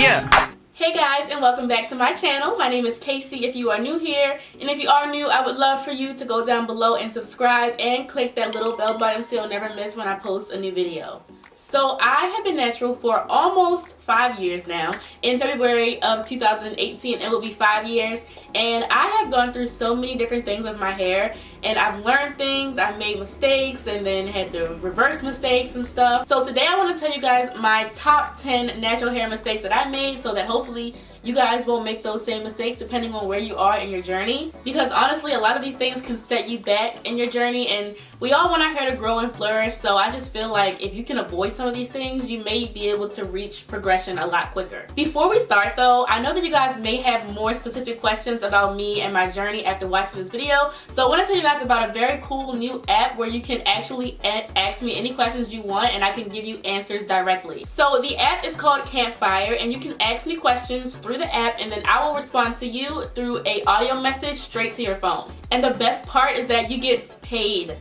Yeah. Hey guys, and welcome back to my channel. My name is Casey if you are new here, and if you are new, I would love for you to go down below and subscribe and click that little bell button so you'll never miss when I post a new video. So I have been natural for almost 5 years now. In February of 2018 it will be 5 years, and I have gone through so many different things with my hair, and I've learned things, I've made mistakes, and then had to reverse mistakes and stuff. So today I want to tell you guys my top 10 natural hair mistakes that I made, so that hopefully you guys won't make those same mistakes depending on where you are in your journey. Because honestly, a lot of these things can set you back in your journey, and we all want our hair to grow and flourish, so I just feel like if you can avoid some of these things, you may be able to reach progression a lot quicker. Before we start though, I know that you guys may have more specific questions about me and my journey after watching this video, so I want to tell you guys about a very cool new app where you can actually ask me any questions you want and I can give you answers directly. So the app is called Campfire, and you can ask me questions through the app, and then I will respond to you through a audio message straight to your phone. And the best part is that you get paid.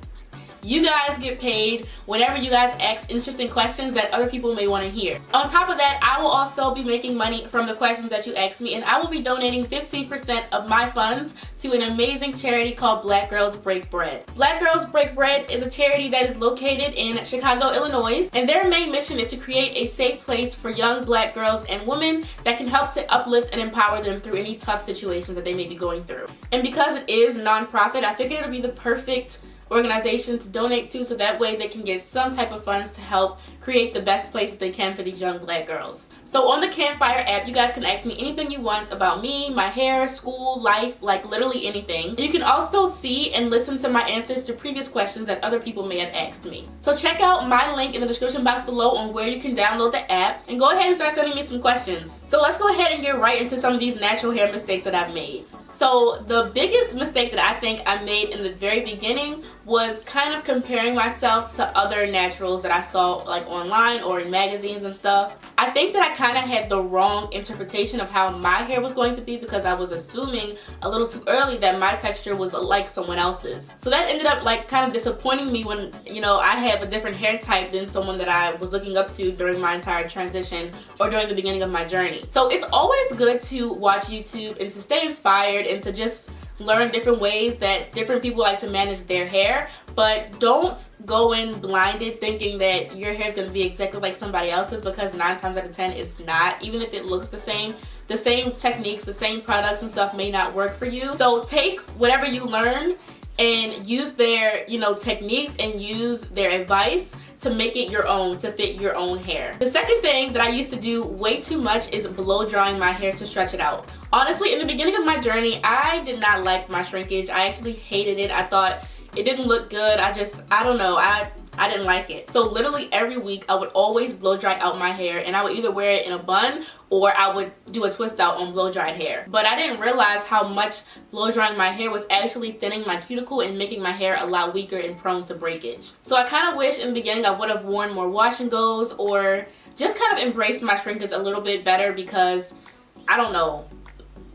You guys get paid whenever you guys ask interesting questions that other people may want to hear. On top of that, I will also be making money from the questions that you ask me, and I will be donating 15% of my funds to an amazing charity called Black Girls Break Bread. Black Girls Break Bread is a charity that is located in Chicago, Illinois, and their main mission is to create a safe place for young black girls and women that can help to uplift and empower them through any tough situations that they may be going through. And because it is non-profit, I figured it would be the perfect organization to donate to, so that way they can get some type of funds to help create the best place that they can for these young black girls. So on the Campfire app, you guys can ask me anything you want about me, my hair, school, life, like literally anything. You can also see and listen to my answers to previous questions that other people may have asked me. So check out my link in the description box below on where you can download the app, and go ahead and start sending me some questions. So let's go ahead and get right into some of these natural hair mistakes that I've made. So the biggest mistake that I think I made in the very beginning was kind of comparing myself to other naturals that I saw like online or in magazines and stuff. I think that I kind of had the wrong interpretation of how my hair was going to be, because I was assuming a little too early that my texture was like someone else's. So that ended up like kind of disappointing me when, you know, I have a different hair type than someone that I was looking up to during my entire transition or during the beginning of my journey. So it's always good to watch YouTube and to stay inspired and to just learn different ways that different people like to manage their hair, but don't go in blinded thinking that your hair is going to be exactly like somebody else's, because 9 times out of 10 it's not. Even if it looks the same techniques, the same products and stuff may not work for you. So take whatever you learn and use their, you know, techniques and use their advice to make it your own, to fit your own hair. The second thing that I used to do way too much is blow drying my hair to stretch it out. Honestly, in the beginning of my journey, I did not like my shrinkage. I actually hated it. I thought it didn't look good. I don't know. I didn't like it. So literally every week I would always blow dry out my hair, and I would either wear it in a bun or I would do a twist out on blow dried hair. But I didn't realize how much blow drying my hair was actually thinning my cuticle and making my hair a lot weaker and prone to breakage. So I kind of wish in the beginning I would have worn more wash and goes, or just kind of embraced my shrinkage a little bit better, because I don't know,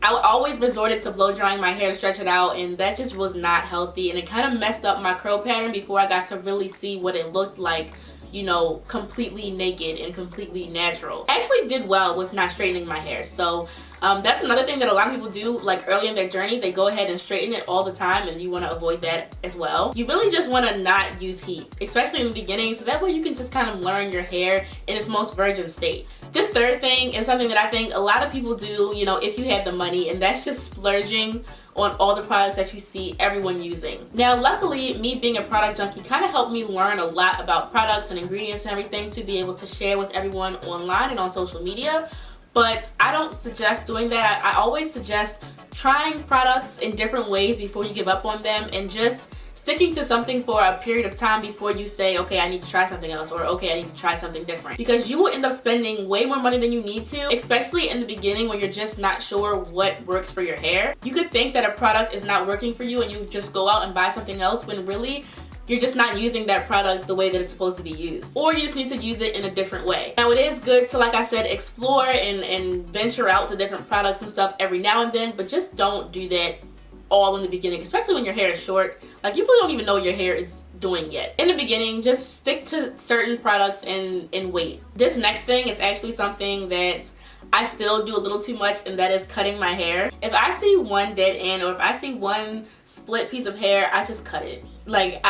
I always resorted to blow drying my hair to stretch it out, and that just was not healthy, and it kind of messed up my curl pattern before I got to really see what it looked like, you know, completely naked and completely natural. I actually did well with not straightening my hair. So that's another thing that a lot of people do, like early in their journey. They go ahead and straighten it all the time, and you want to avoid that as well. You really just want to not use heat, especially in the beginning, so that way you can just kind of learn your hair in its most virgin state. This third thing is something that I think a lot of people do, you know, if you have the money, and that's just splurging on all the products that you see everyone using. Now luckily, me being a product junkie kind of helped me learn a lot about products and ingredients and everything to be able to share with everyone online and on social media. But I don't suggest doing that. I always suggest trying products in different ways before you give up on them, and just sticking to something for a period of time before you say, okay, I need to try something else, or okay, I need to try something different. Because you will end up spending way more money than you need to, especially in the beginning when you're just not sure what works for your hair. You could think that a product is not working for you and you just go out and buy something else, when really you're just not using that product the way that it's supposed to be used, or you just need to use it in a different way. Now it is good to, like I said, explore and venture out to different products and stuff every now and then, but just don't do that all in the beginning, especially when your hair is short. Like, you really don't even know what your hair is doing yet. In the beginning, just stick to certain products and wait. This next thing is actually something that I still do a little too much, and that is cutting my hair. If I see one dead end or if I see one split piece of hair, I just cut it. Like,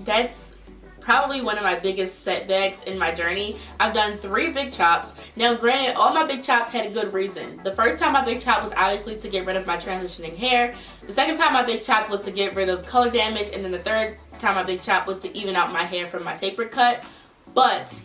that's probably one of my biggest setbacks in my journey. I've done 3 big chops. Now granted, all my big chops had a good reason. The first time my big chop was obviously to get rid of my transitioning hair. The second time my big chop was to get rid of color damage, and then the third time my big chop was to even out my hair from my tapered cut. But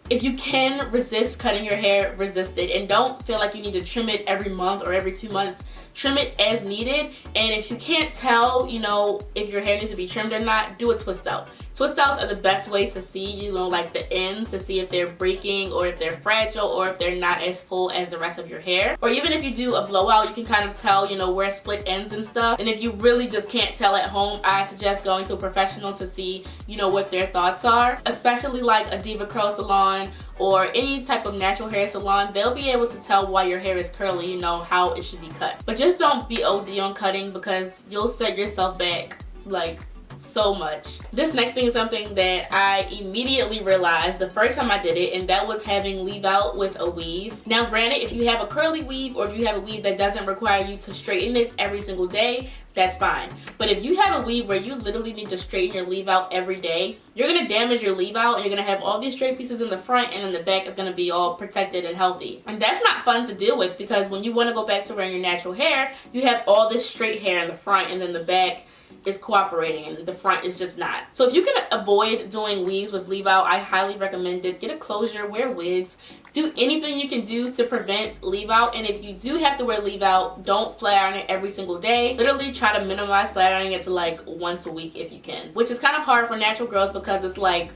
if you can resist cutting your hair, resist it, and don't feel like you need to trim it every month or every 2 months. Trim it as needed, and if you can't tell, you know, if your hair needs to be trimmed or not, do a twist out. Twist outs are the best way to see, you know, like the ends, to see if they're breaking or if they're fragile or if they're not as full as the rest of your hair. Or even if you do a blowout, you can kind of tell, you know, where split ends and stuff. And if you really just can't tell at home, I suggest going to a professional to see, you know, what their thoughts are. Especially like a Diva Curl salon or any type of natural hair salon. They'll be able to tell why your hair is curly, you know, how it should be cut. But just don't be OD on cutting, because you'll set yourself back like so much. This next thing is something that I immediately realized the first time I did it, and that was having leave out with a weave. Now granted, if you have a curly weave or if you have a weave that doesn't require you to straighten it every single day, that's fine. But if you have a weave where you literally need to straighten your leave out every day, you're gonna damage your leave out, and you're gonna have all these straight pieces in the front, and then the back is gonna be all protected and healthy. And that's not fun to deal with, because when you wanna go back to wearing your natural hair, you have all this straight hair in the front, and then the back is cooperating and the front is just not. So if you can avoid doing weaves with leave out, I highly recommend it. Get a closure, wear wigs, do anything you can do to prevent leave out. And if you do have to wear leave out, don't flat iron it every single day. Literally try to minimize flat ironing it to like once a week if you can, which is kind of hard for natural girls, because it's like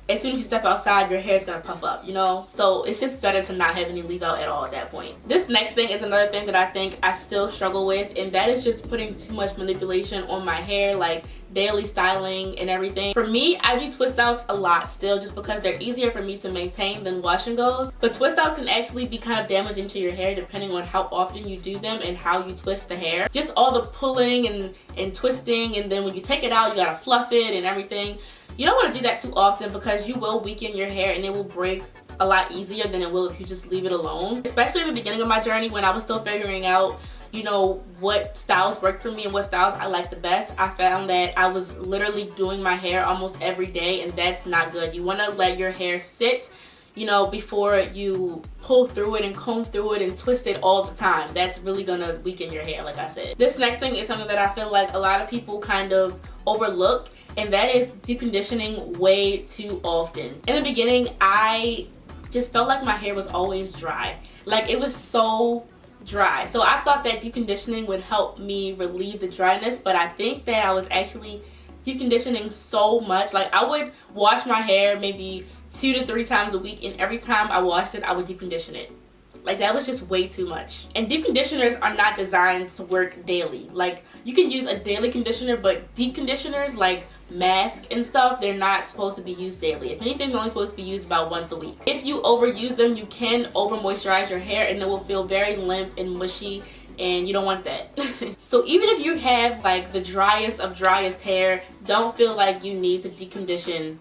as soon as you step outside, your hair is gonna puff up, you know? So it's just better to not have any leave out at all at that point. This next thing is another thing that I think I still struggle with, and that is just putting too much manipulation on my hair, like daily styling and everything. For me, I do twist outs a lot still, just because they're easier for me to maintain than wash and goes. But twist outs can actually be kind of damaging to your hair depending on how often you do them and how you twist the hair. Just all the pulling and twisting, and then when you take it out, you gotta fluff it and everything. You don't want to do that too often, because you will weaken your hair and it will break a lot easier than it will if you just leave it alone. Especially in the beginning of my journey, when I was still figuring out, you know, what styles worked for me and what styles I like the best, I found that I was literally doing my hair almost every day, and that's not good. You want to let your hair sit, you know, before you pull through it and comb through it and twist it all the time. That's really gonna weaken your hair, like I said. This next thing is something that I feel like a lot of people kind of overlook, and that is deep conditioning way too often. In the beginning, I just felt like my hair was always dry. Like, it was so dry. So I thought that deep conditioning would help me relieve the dryness, but I think that I was actually deep conditioning so much. Like, I would wash my hair maybe 2 to 3 times a week, and every time I washed it, I would deep condition it. Like, that was just way too much. And deep conditioners are not designed to work daily. Like, you can use a daily conditioner, but deep conditioners like mask and stuff, they're not supposed to be used daily. If anything, they're only supposed to be used about once a week. If you overuse them, you can over moisturize your hair, and it will feel very limp and mushy, and you don't want that. So even if you have like the driest of driest hair, don't feel like you need to deep condition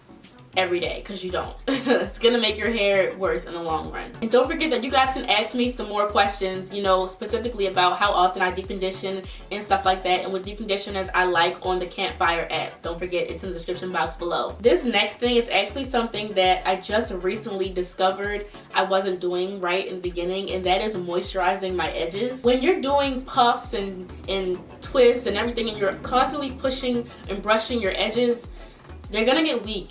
every day, because you don't. It's gonna make your hair worse in the long run. And don't forget that you guys can ask me some more questions, you know, specifically about how often I deep condition and stuff like that, and what deep conditioners I like on the Campfire app. Don't forget, it's in the description box below. This next thing is actually something that I just recently discovered I wasn't doing right in the beginning, and that is moisturizing my edges. When you're doing puffs and twists and everything, and you're constantly pushing and brushing your edges, they're gonna get weak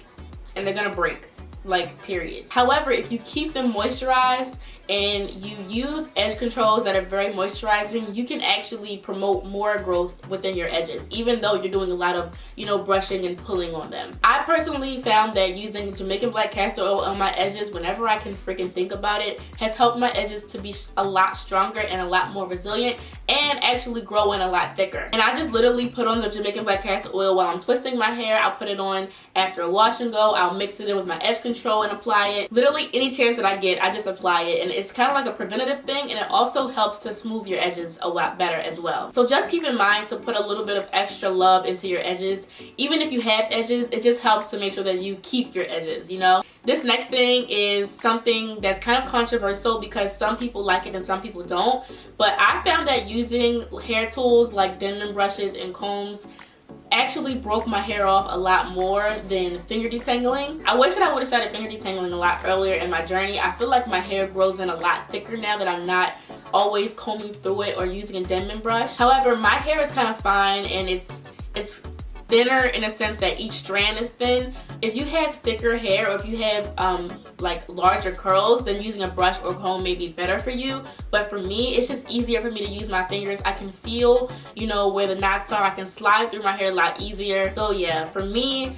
and they're gonna break, like, period. However, if you keep them moisturized and you use edge controls that are very moisturizing, you can actually promote more growth within your edges, even though you're doing a lot of, you know, brushing and pulling on them. I personally found that using Jamaican black castor oil on my edges whenever I can freaking think about it has helped my edges to be a lot stronger and a lot more resilient, and actually grow in a lot thicker. And I just literally put on the Jamaican black castor oil while I'm twisting my hair. I'll put it on after a wash and go. I'll mix it in with my edge control and apply it. Literally any chance that I get, I just apply it, and it's kind of like a preventative thing, and it also helps to smooth your edges a lot better as well. So just keep in mind to put a little bit of extra love into your edges. Even if you have edges, it just helps to make sure that you keep your edges, you know. This next thing is something that's kind of controversial because some people like it and some people don't, but I found that using hair tools like Denman brushes and combs actually broke my hair off a lot more than finger detangling. I wish that I would have started finger detangling a lot earlier in my journey. I feel like my hair grows in a lot thicker now that I'm not always combing through it or using a Denman brush. However, my hair is kind of fine, and it's thinner in a sense that each strand is thin. If you have thicker hair, or if you have like larger curls, then using a brush or comb may be better for you. But for me, it's just easier for me to use my fingers. I can feel, you know, where the knots are. I can slide through my hair a lot easier. So yeah, for me,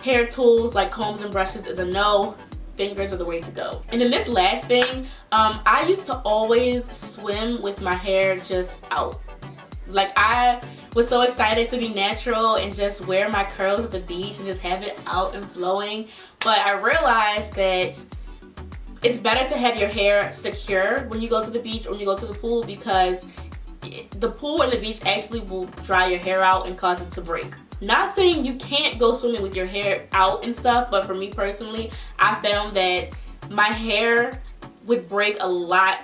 hair tools like combs and brushes is a no. Fingers are the way to go. And then this last thing, I used to always swim with my hair just out. Like, I was so excited to be natural and just wear my curls at the beach and just have it out and flowing. But I realized that it's better to have your hair secure when you go to the beach or when you go to the pool, because the pool and the beach actually will dry your hair out and cause it to break. Not saying you can't go swimming with your hair out and stuff, but for me personally, I found that my hair would break a lot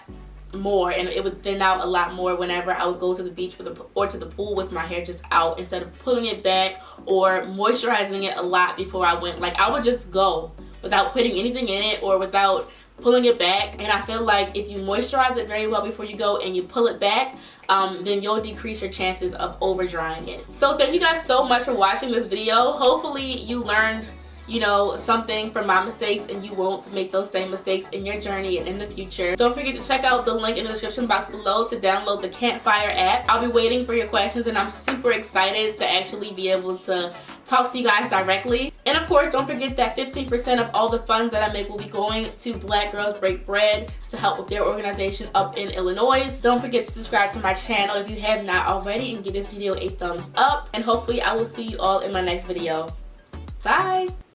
more and it would thin out a lot more whenever I would go to the beach or to the pool with my hair just out, instead of pulling it back or moisturizing it a lot before I went. Like, I would just go without putting anything in it or without pulling it back. And I feel like if you moisturize it very well before you go and you pull it back, then you'll decrease your chances of over drying it. So thank you guys so much for watching this video. Hopefully you learned, you know, something from my mistakes and you won't make those same mistakes in your journey and in the future. Don't forget to check out the link in the description box below to download the Campfire app. I'll be waiting for your questions, and I'm super excited to actually be able to talk to you guys directly. And of course, don't forget that 15% of all the funds that I make will be going to Black Girls Break Bread to help with their organization up in Illinois. Don't forget to subscribe to my channel if you have not already, and give this video a thumbs up. And hopefully I will see you all in my next video. Bye!